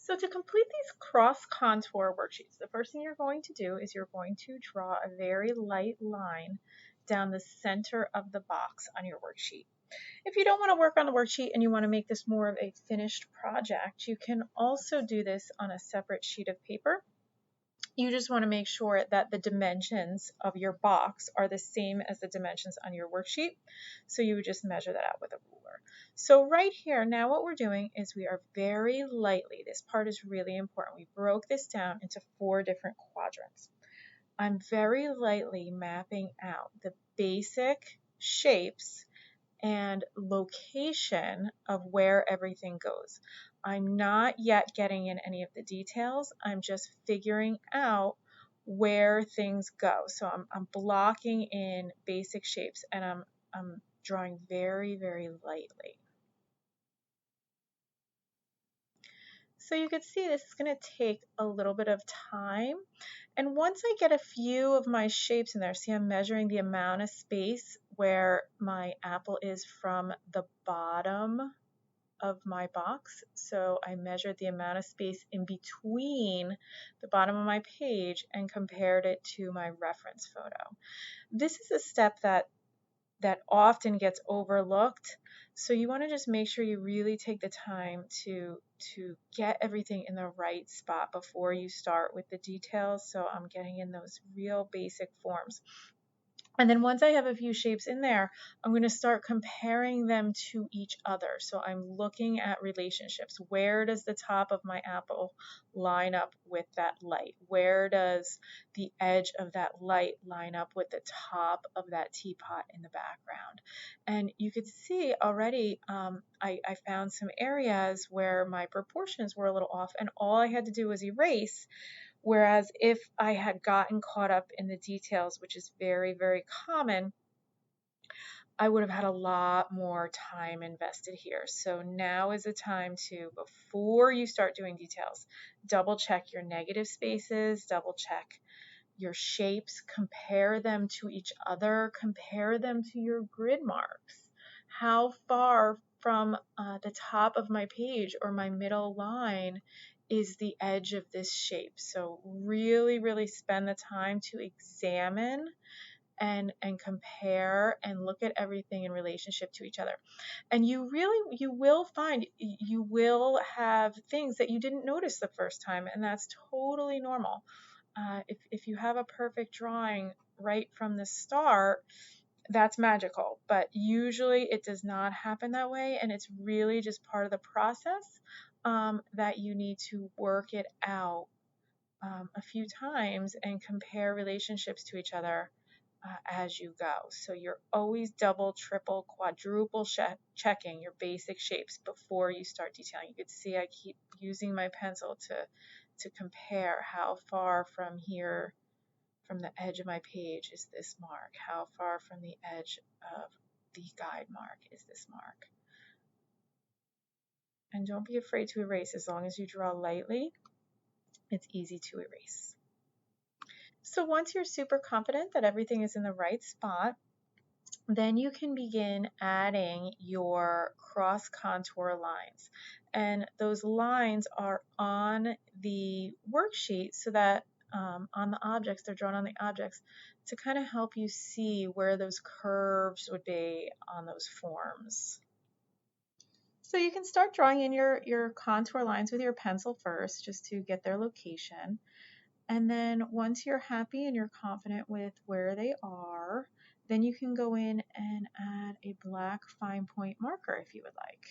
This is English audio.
So to complete these cross contour worksheets, the first thing you're going to do is you're going to draw a very light line down the center of the box on your worksheet. If you don't want to work on the worksheet and you want to make this more of a finished project, you can also do this on a separate sheet of paper. You just want to make sure that the dimensions of your box are the same as the dimensions on your worksheet. So you would just measure that out with a ruler. So right here, now what we're doing is we are very lightly, this part is really important. We broke this down into 4 different quadrants. I'm very lightly mapping out the basic shapes and location of where everything goes. I'm not yet getting in any of the details. I'm just figuring out where things go. So I'm blocking in basic shapes and I'm drawing very, very lightly. So you can see this is going to take a little bit of time. And once I get a few of my shapes in there, see I'm measuring the amount of space where my apple is from the bottom of my box. So I measured the amount of space in between the bottom of my page and compared it to my reference photo. This is a step that often gets overlooked. So you want to just make sure you really take the time to get everything in the right spot before you start with the details. So I'm getting in those real basic forms. And then once I have a few shapes in there, I'm going to start comparing them to each other. So I'm looking at relationships. Where does the top of my apple line up with that light? Where does the edge of that light line up with the top of that teapot in the background? And you could see already I found some areas where my proportions were a little off, and all I had to do was erase. Whereas if I had gotten caught up in the details, which is very, very common, I would have had a lot more time invested here. So now is the time to, before you start doing details, double check your negative spaces, double check your shapes, compare them to each other, compare them to your grid marks. How far from the top of my page or my middle line is the edge of this shape? So really, really spend the time to examine and compare and look at everything in relationship to each other. And you will find you will have things that you didn't notice the first time, and that's totally normal. If you have a perfect drawing right from the start, that's magical, but usually it does not happen that way, and it's really just part of the process that you need to work it out a few times and compare relationships to each other as you go. So you're always double, triple, quadruple checking your basic shapes before you start detailing. You can see I keep using my pencil to compare how far from here, from the edge of my page, is this mark? How far from the edge of the guide mark is this mark? And don't be afraid to erase. As long as you draw lightly, it's easy to erase. So once you're super confident that everything is in the right spot, then you can begin adding your cross contour lines. And those lines are on the worksheet so that on the objects, they're drawn on the objects to kind of help you see where those curves would be on those forms. So you can start drawing in your contour lines with your pencil first, just to get their location. And then once you're happy and you're confident with where they are, then you can go in and add a black fine point marker if you would like.